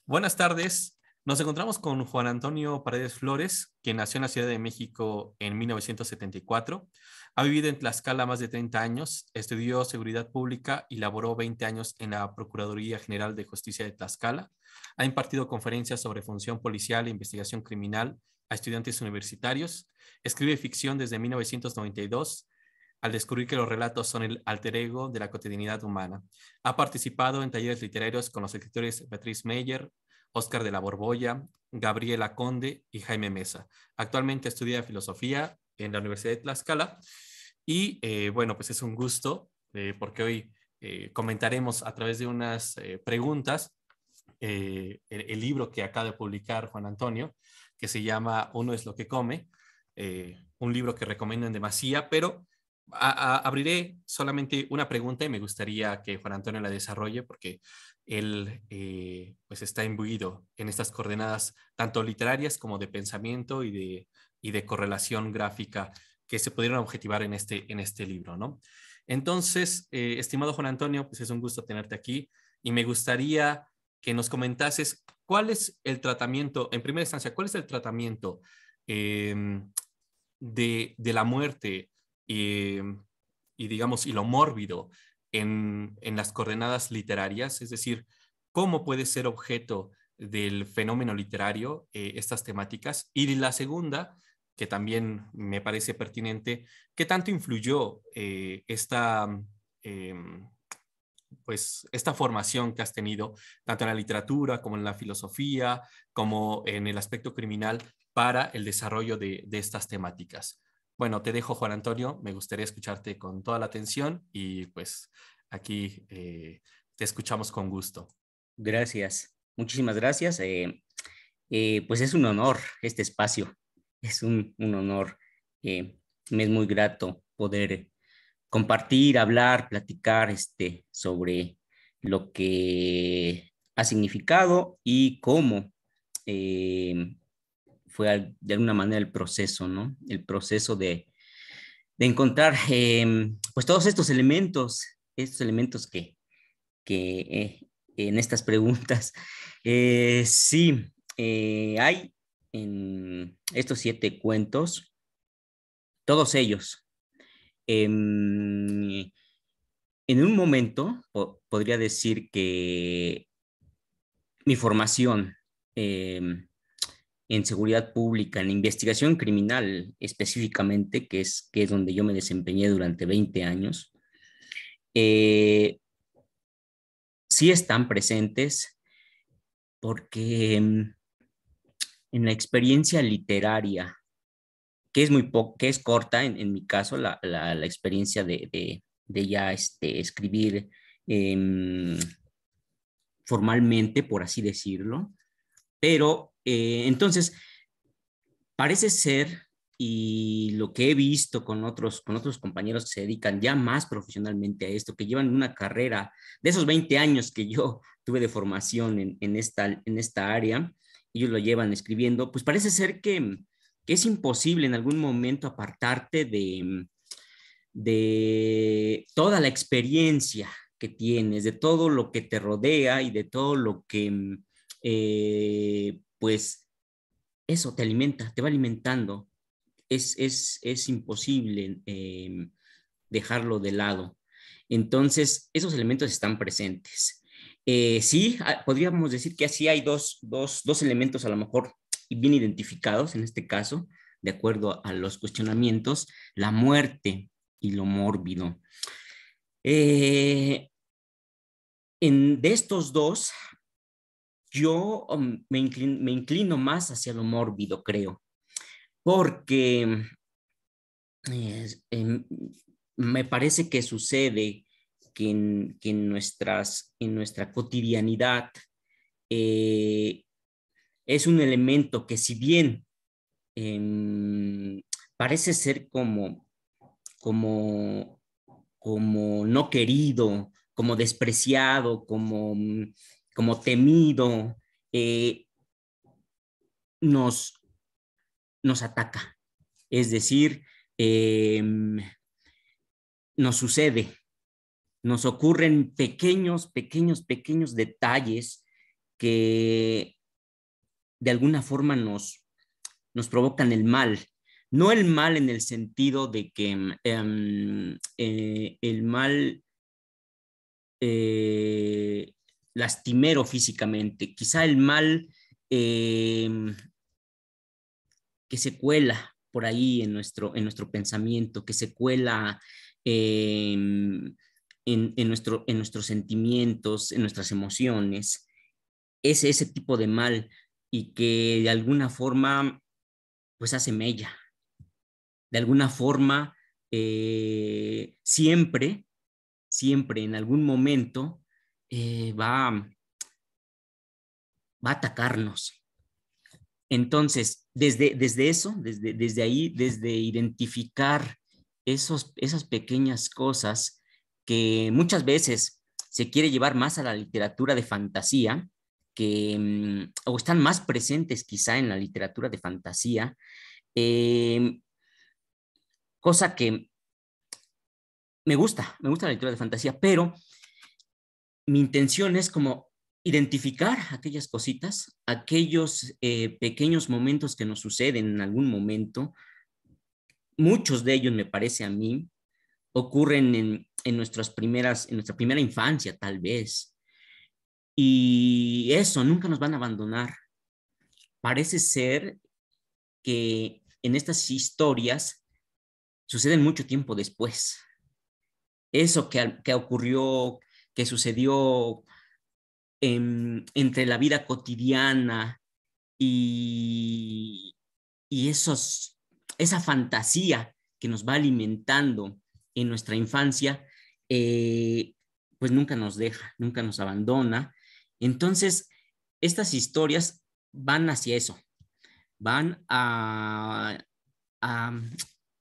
Buenas tardes. Nos encontramos con Juan Antonio Paredes Flores, quien nació en la Ciudad de México en 1974. Ha vivido en Tlaxcala más de 30 años, estudió seguridad pública y laboró 20 años en la Procuraduría General de Justicia de Tlaxcala. Ha impartido conferencias sobre función policial e investigación criminal a estudiantes universitarios. Escribe ficción desde 1992 al descubrir que los relatos son el alter ego de la cotidianidad humana. Ha participado en talleres literarios con los escritores Beatriz Meyer, Óscar de la Borbolla, Gabriela Conde y Jaime Mesa. Actualmente estudia filosofía en la Universidad de Tlaxcala y bueno, pues es un gusto porque hoy comentaremos a través de unas preguntas el libro que acaba de publicar Juan Antonio, que se llama Uno es lo que come, un libro que recomiendo en demasía, pero abriré solamente una pregunta y me gustaría que Juan Antonio la desarrolle porque él pues está imbuido en estas coordenadas tanto literarias como de pensamiento y de correlación gráfica que se pudieron objetivar en este libro, ¿no? Entonces, estimado Juan Antonio, pues es un gusto tenerte aquí y me gustaría que nos comentases cuál es el tratamiento, en primera instancia, cuál es el tratamiento eh, de la muerte y, y, digamos, y lo mórbido en las coordenadas literarias, es decir, cómo puede ser objeto del fenómeno literario estas temáticas. Y la segunda, que también me parece pertinente, ¿qué tanto influyó eh, pues esta formación que has tenido, tanto en la literatura como en la filosofía, como en el aspecto criminal, para el desarrollo de estas temáticas? Bueno, te dejo, Juan Antonio, me gustaría escucharte con toda la atención y pues aquí te escuchamos con gusto. Gracias, muchísimas gracias. Pues es un honor este espacio, es un honor. Me es muy grato poder compartir, hablar, platicar sobre lo que ha significado y cómo eh, fue de alguna manera el proceso, ¿no? El proceso de encontrar pues todos estos elementos que en estas preguntas. Sí, hay en estos 7 cuentos, todos ellos. em, en un momento podría decir que mi formación en seguridad pública, en investigación criminal específicamente, que es donde yo me desempeñé durante 20 años, eh, sí están presentes porque en la experiencia literaria, que es corta en mi caso, la experiencia de ya escribir em, formalmente, por así decirlo, pero entonces parece ser, y lo que he visto con otros compañeros que se dedican ya más profesionalmente a esto, que llevan una carrera de esos 20 años que yo tuve de formación en esta área, ellos lo llevan escribiendo, pues parece ser que es imposible en algún momento apartarte de toda la experiencia que tienes, de todo lo que te rodea y de todo lo que, pues, eso te alimenta, te va alimentando. Es imposible dejarlo de lado. Entonces, esos elementos están presentes. Sí, podríamos decir que así hay dos elementos a lo mejor bien identificados en este caso, de acuerdo a los cuestionamientos, la muerte y lo mórbido. Eh, de estos dos, yo me inclino más hacia lo mórbido, creo, porque eh, em, me parece que sucede que en nuestra cotidianidad eh, es un elemento que si bien parece ser como, como no querido, como despreciado, como temido, eh, nos, nos ataca. Es decir, eh, nos sucede, nos ocurren pequeños, pequeños, pequeños detalles que de alguna forma nos provocan el mal. No el mal en el sentido de que el mal lastimero físicamente, quizá el mal que se cuela por ahí en nuestro pensamiento, que se cuela en nuestros sentimientos, en nuestras emociones, es ese tipo de mal y que de alguna forma pues hace mella, de alguna forma siempre en algún momento va a atacarnos. Entonces, desde eso, desde ahí, desde identificar esas pequeñas cosas que muchas veces se quiere llevar más a la literatura de fantasía, o están más presentes quizá en la literatura de fantasía, eh, cosa que me gusta la literatura de fantasía, pero mi intención es como identificar aquellas cositas, aquellos pequeños momentos que nos suceden en algún momento. Muchos de ellos, me parece a mí, ocurren en nuestra primera infancia, tal vez. Y eso, nunca nos van a abandonar. Parece ser que en estas historias suceden mucho tiempo después. Eso que ocurrió, que sucedió entre la vida cotidiana y, y esa fantasía que nos va alimentando en nuestra infancia, pues nunca nos deja, nunca nos abandona. Entonces, estas historias van hacia eso, van a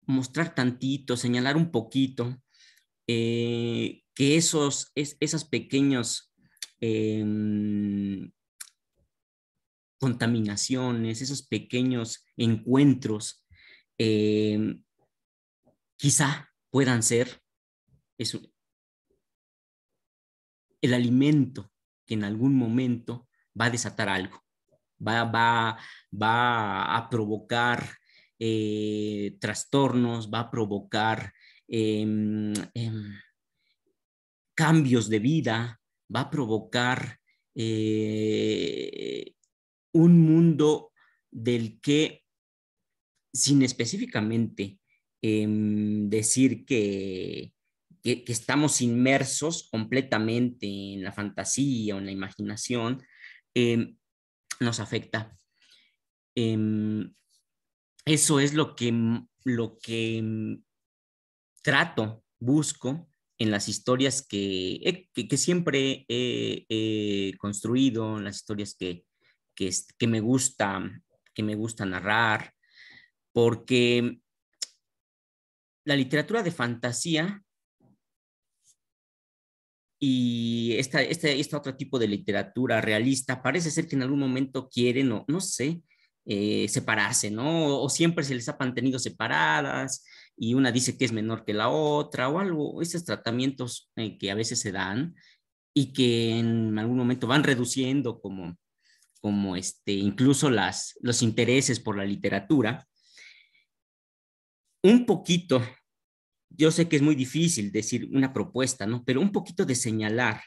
mostrar tantito, señalar un poquito, que esas pequeños eh, contaminaciones, esos pequeños encuentros, eh, quizá puedan ser eso, el alimento que en algún momento va a desatar algo, va, va, va a provocar trastornos, va a provocar cambios de vida, va a provocar eh, un mundo del que, sin específicamente decir que estamos inmersos completamente en la fantasía o en la imaginación, eh, nos afecta. Eh, Eso es lo que trato, busco en las historias que siempre he construido, en las historias que que me gusta narrar, porque la literatura de fantasía y esta otro tipo de literatura realista parece ser que en algún momento quieren, o no sé, separarse, ¿no? O siempre se les ha mantenido separadas y una dice que es menor que la otra o algo, esos tratamientos que a veces se dan y que en algún momento van reduciendo como incluso los intereses por la literatura. Un poquito, yo sé que es muy difícil decir una propuesta, ¿no? Pero un poquito de señalar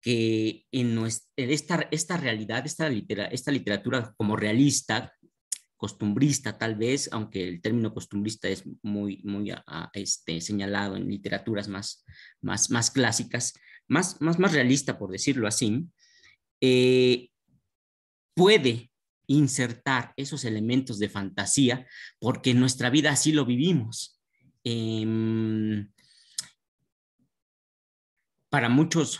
que en esta realidad, esta literatura como realista, costumbrista tal vez, aunque el término costumbrista es muy señalado en literaturas más clásicas, más realista por decirlo así, eh, puede insertar esos elementos de fantasía porque en nuestra vida así lo vivimos. Eh, para muchos,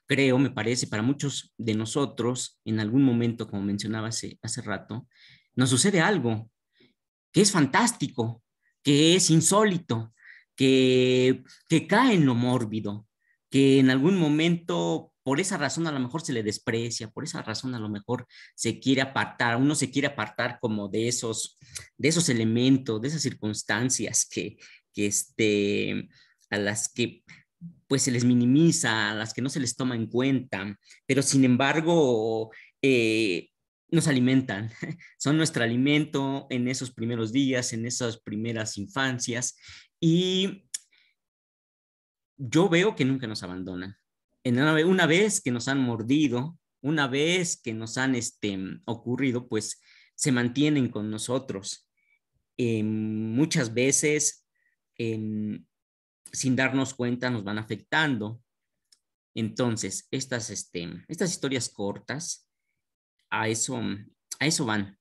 creo, me parece, para muchos de nosotros, en algún momento, como mencionaba hace rato, nos sucede algo que es fantástico, que es insólito, que cae en lo mórbido, que en algún momento, por esa razón a lo mejor se le desprecia, por esa razón a lo mejor se quiere apartar, uno se quiere apartar como de esos elementos, de esas circunstancias que a las que pues se les minimiza, a las que no se les toma en cuenta, pero sin embargo eh, nos alimentan, son nuestro alimento en esos primeros días, en esas primeras infancias, y yo veo que nunca nos abandonan. Una vez que nos han mordido, una vez que nos han ocurrido, pues se mantienen con nosotros. Muchas veces, eh, sin darnos cuenta, nos van afectando. Entonces, estas historias cortas a eso, a eso van,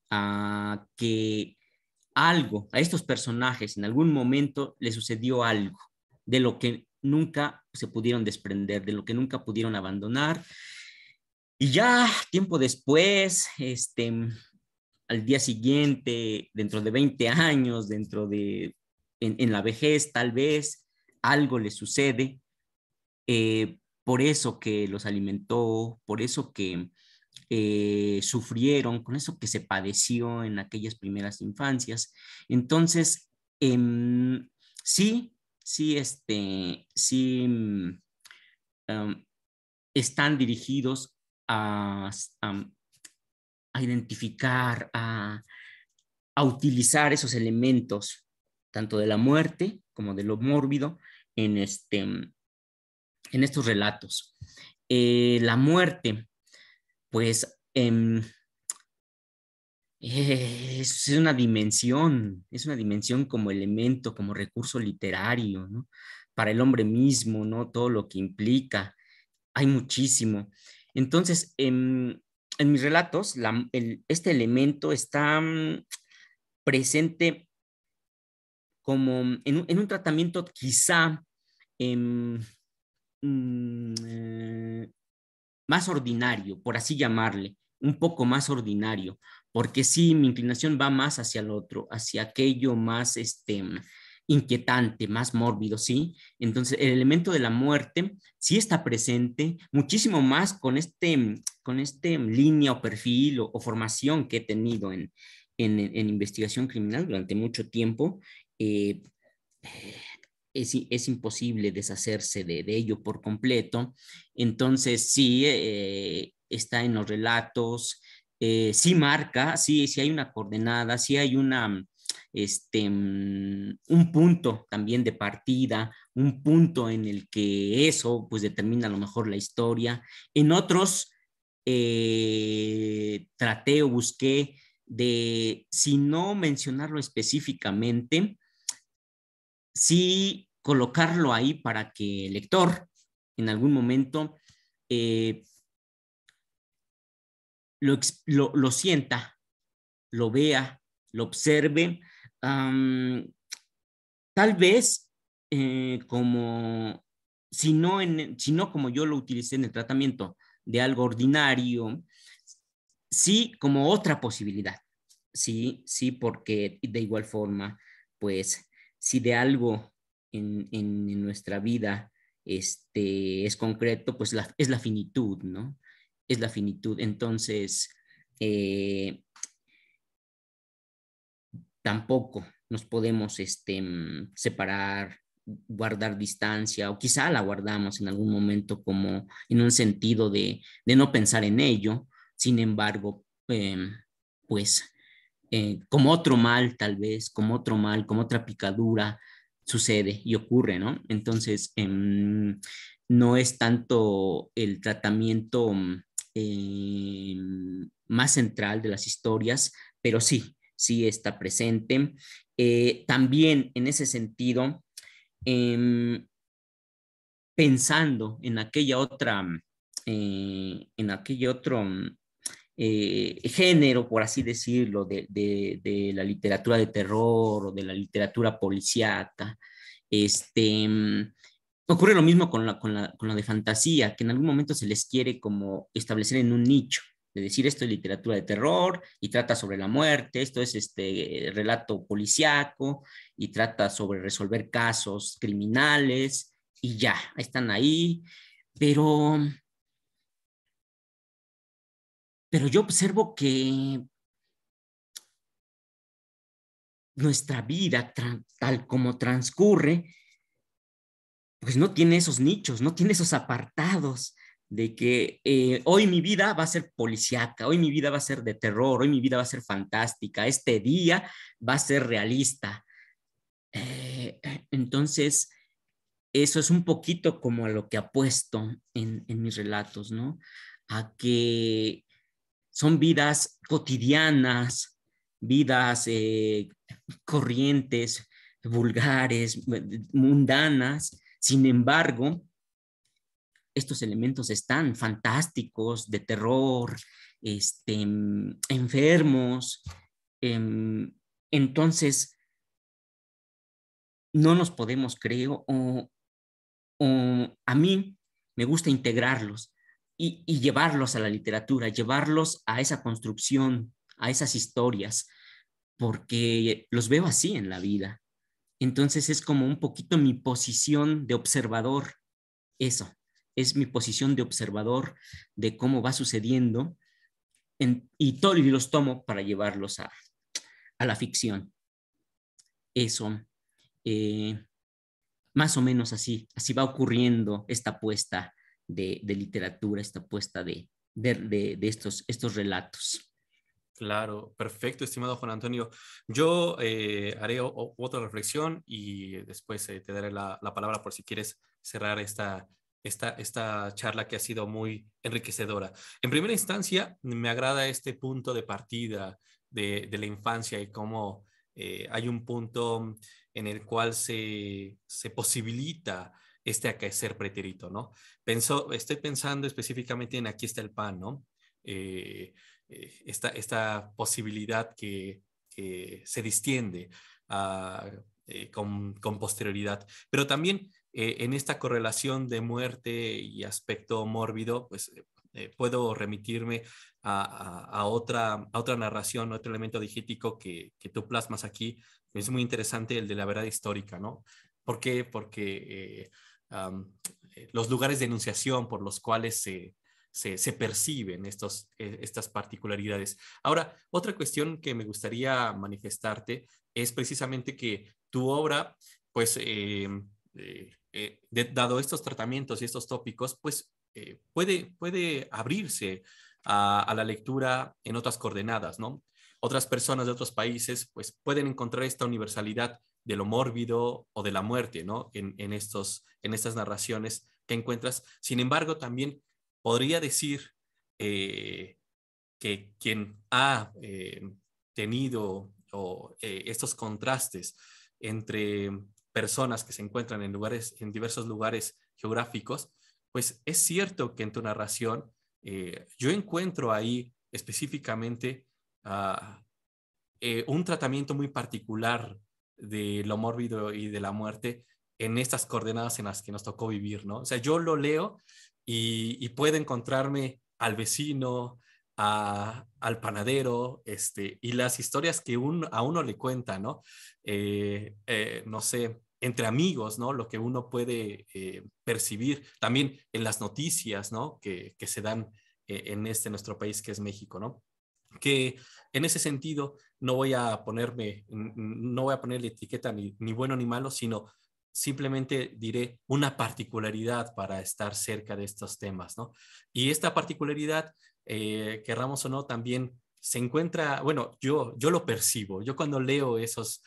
a que algo, a estos personajes en algún momento les sucedió algo de lo que nunca se pudieron desprender, de lo que nunca pudieron abandonar. Y ya tiempo después, al día siguiente, dentro de 20 años, en la vejez tal vez, algo les sucede, por eso que los alimentó, por eso que sufrieron, con eso que se padeció en aquellas primeras infancias. Entonces, sí, sí, um, están dirigidos a, a identificar, a utilizar esos elementos, tanto de la muerte como de lo mórbido, en, en estos relatos. La muerte, pues, es una dimensión como elemento, como recurso literario, ¿no? Para el hombre mismo, ¿no? Todo lo que implica, hay muchísimo. Entonces, en mis relatos, este elemento está presente como en un tratamiento quizá em, eh, más ordinario, por así llamarle, un poco más ordinario, porque sí, mi inclinación va más hacia el otro, hacia aquello más inquietante, más mórbido, ¿sí? Entonces, el elemento de la muerte sí está presente, muchísimo más con línea o perfil o formación que he tenido en investigación criminal durante mucho tiempo. Eh, es imposible deshacerse de ello por completo. Entonces, sí, está en los relatos, sí marca, sí hay una coordenada, sí hay un punto también de partida, un punto en el que eso pues determina a lo mejor la historia. En otros traté o busqué de, si no mencionarlo específicamente, sí colocarlo ahí para que el lector en algún momento eh, lo sienta, lo vea, lo observe, um, tal vez como, si no como yo lo utilicé en el tratamiento de algo ordinario, sí como otra posibilidad, sí, porque de igual forma, pues si de algo en nuestra vida es concreto, pues es la finitud, ¿no? Es la finitud. Entonces, eh, tampoco nos podemos separar, guardar distancia, o quizá la guardamos en algún momento como en un sentido de no pensar en ello. Sin embargo, pues como otro mal tal vez, como otro mal, como otra picadura, sucede y ocurre, ¿no? Entonces, no es tanto el tratamiento eh, más central de las historias, pero sí, sí está presente. También en ese sentido, eh, pensando en aquella otro género, por así decirlo, de la literatura de terror o de la literatura policíaca. Este, ocurre lo mismo con la de fantasía, que en algún momento se les quiere como establecer en un nicho, de decir esto es literatura de terror y trata sobre la muerte, esto es este relato policíaco y trata sobre resolver casos criminales y ya, están ahí, pero yo observo que nuestra vida, tal como transcurre, pues no tiene esos nichos, no tiene esos apartados de que hoy mi vida va a ser policíaca, hoy mi vida va a ser de terror, hoy mi vida va a ser fantástica, este día va a ser realista. Eh, entonces, eso es un poquito como a lo que apuesto en mis relatos, ¿no? A que son vidas cotidianas, vidas corrientes, vulgares, mundanas. Sin embargo, estos elementos están fantásticos, de terror, enfermos. Entonces, no nos podemos, creo, o a mí me gusta integrarlos y llevarlos a la literatura, llevarlos a esa construcción, a esas historias, porque los veo así en la vida. Entonces es como un poquito mi posición de observador, eso, es mi posición de observador de cómo va sucediendo y los tomo para llevarlos a la ficción. Eso, eh, más o menos así va ocurriendo esta apuesta de literatura, esta apuesta de estos relatos. Claro, perfecto, estimado Juan Antonio. Yo haré otra reflexión y después te daré la palabra por si quieres cerrar esta charla que ha sido muy enriquecedora. En primera instancia, me agrada este punto de partida de la infancia y cómo hay un punto en el cual se posibilita este acaecer pretérito, ¿no? Estoy pensando específicamente en Aquí está el pan, ¿no? Esta posibilidad que se distiende con posterioridad. Pero también en esta correlación de muerte y aspecto mórbido, pues puedo remitirme a otra narración, otro elemento digético que tú plasmas aquí. Es muy interesante el de la verdad histórica, ¿no? ¿Por qué? Porque los lugares de enunciación por los cuales se perciben estas particularidades. Ahora, otra cuestión que me gustaría manifestarte es precisamente que tu obra, pues, dado estos tratamientos y estos tópicos, pues puede abrirse a la lectura en otras coordenadas, ¿no? Otras personas de otros países, pues, pueden encontrar esta universalidad de lo mórbido o de la muerte, ¿no? En estas narraciones que encuentras. Sin embargo, también podría decir que quien ha tenido estos contrastes entre personas que se encuentran en diversos lugares geográficos, pues es cierto que en tu narración yo encuentro ahí específicamente uh, un tratamiento muy particular de lo mórbido y de la muerte en estas coordenadas en las que nos tocó vivir, ¿no? O sea, yo lo leo y puedo encontrarme al vecino, al panadero, y las historias que a uno le cuenta, ¿no? No sé, entre amigos, ¿no? Lo que uno puede percibir también en las noticias, ¿no? Que se dan en nuestro país que es México, ¿no? Que en ese sentido no voy a ponerle etiqueta ni bueno ni malo, sino simplemente diré una particularidad para estar cerca de estos temas, ¿no? Y esta particularidad, querramos o no, también se encuentra, bueno, yo lo percibo, yo cuando leo esas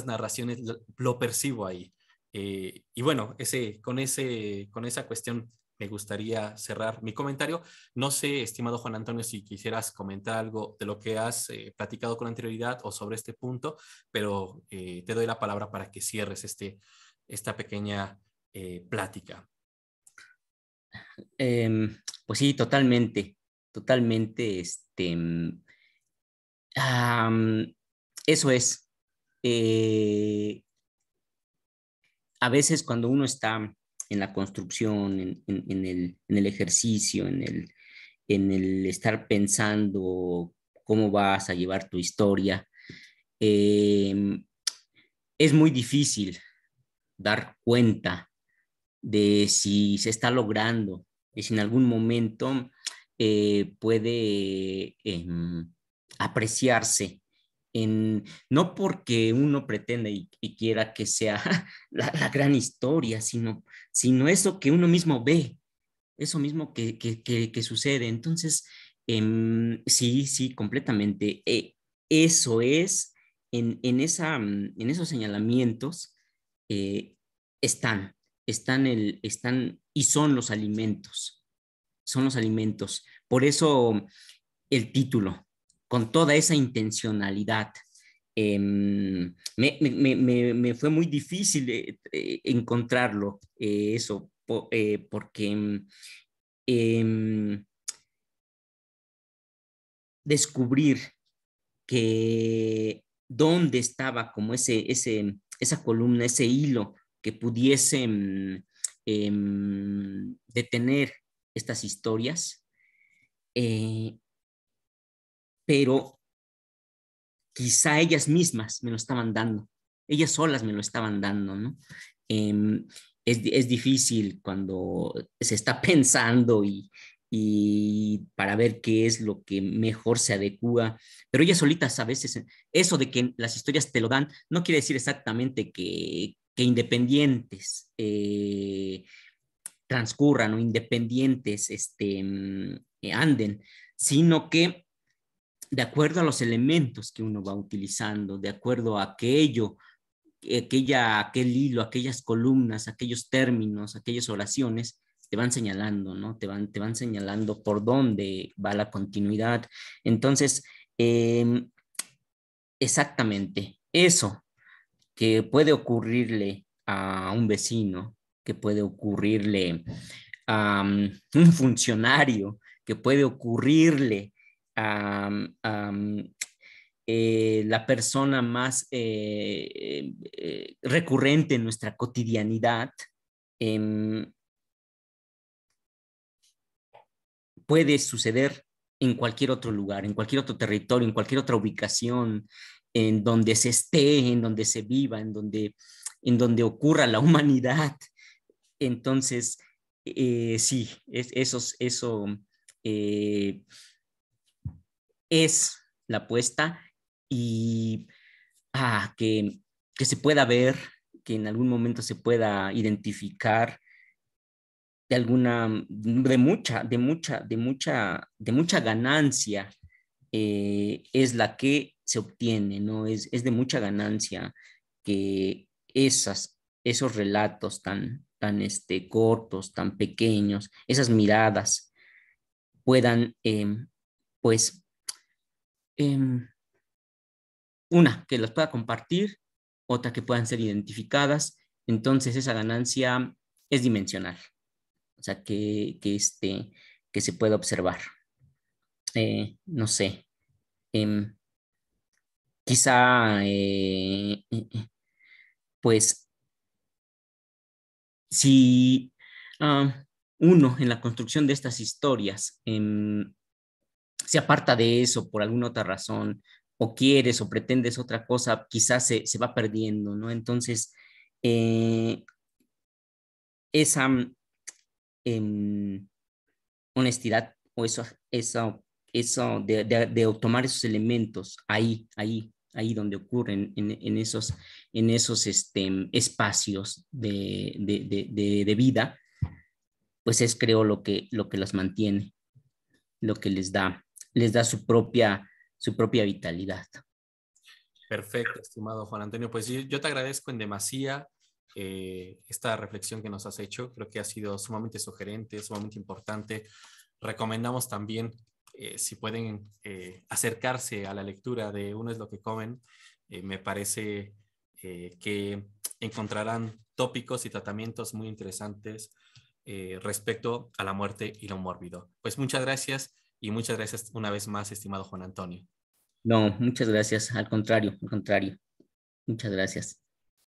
narraciones lo percibo ahí. Y bueno, con esa cuestión me gustaría cerrar mi comentario. No sé, estimado Juan Antonio, si quisieras comentar algo de lo que has platicado con anterioridad o sobre este punto, pero te doy la palabra para que cierres esta pequeña plática. Pues sí, totalmente, totalmente, eso es. Eh, a veces cuando uno está en la construcción, en el ejercicio, en el estar pensando cómo vas a llevar tu historia, eh, es muy difícil dar cuenta de si se está logrando, de si en algún momento puede apreciarse no porque uno pretenda y quiera que sea la gran historia, sino eso que uno mismo ve, eso mismo que sucede. Entonces, sí, sí, completamente. Eso es, en esos señalamientos, eh, están, están y son los alimentos. Por eso el título, con toda esa intencionalidad. Me fue muy difícil encontrarlo, eso, porque em, descubrir que dónde estaba como esa columna, ese hilo que pudiese detener estas historias, eh, pero quizá ellas mismas me lo estaban dando, ellas solas me lo estaban dando, ¿no? Eh, es difícil cuando se está pensando y para ver qué es lo que mejor se adecua, pero ellas solitas a veces, eso de que las historias te lo dan, no quiere decir exactamente que independientes transcurran o independientes anden, sino que de acuerdo a los elementos que uno va utilizando, de acuerdo a aquel hilo, aquellas columnas, aquellos términos, aquellas oraciones, te van señalando, ¿no? Te van señalando por dónde va la continuidad. Entonces, eh, exactamente eso que puede ocurrirle a un vecino, que puede ocurrirle a un funcionario, que puede ocurrirle a, a la persona más recurrente en nuestra cotidianidad, eh, puede suceder en cualquier otro lugar, en cualquier otro territorio, en cualquier otra ubicación, en donde se esté, en donde se viva, en donde ocurra la humanidad. Entonces, sí, eso eh, es la apuesta y que se pueda ver, que en algún momento se pueda identificar de mucha ganancia, es la que se obtiene, ¿no? Es de mucha ganancia que esos relatos cortos, tan pequeños, esas miradas puedan, pues, em, una, que las pueda compartir, otra que puedan ser identificadas. Entonces esa ganancia es dimensional, o sea, que se pueda observar. No sé, em, quizá, pues, si uno en la construcción de estas historias se aparta de eso por alguna otra razón, o quieres o pretendes otra cosa, quizás se va perdiendo, ¿no? Entonces, eh, esa honestidad o eso de tomar esos elementos ahí donde ocurren, en esos espacios de vida, pues es creo lo que las mantiene, lo que les da su propia vitalidad. Perfecto, estimado Juan Antonio. Pues yo te agradezco en demasía esta reflexión que nos has hecho. Creo que ha sido sumamente sugerente, sumamente importante. Recomendamos también, si pueden acercarse a la lectura de Uno es lo que comen, me parece que encontrarán tópicos y tratamientos muy interesantes respecto a la muerte y lo mórbido. Pues muchas gracias y muchas gracias una vez más, estimado Juan Antonio. No, muchas gracias, al contrario, muchas gracias.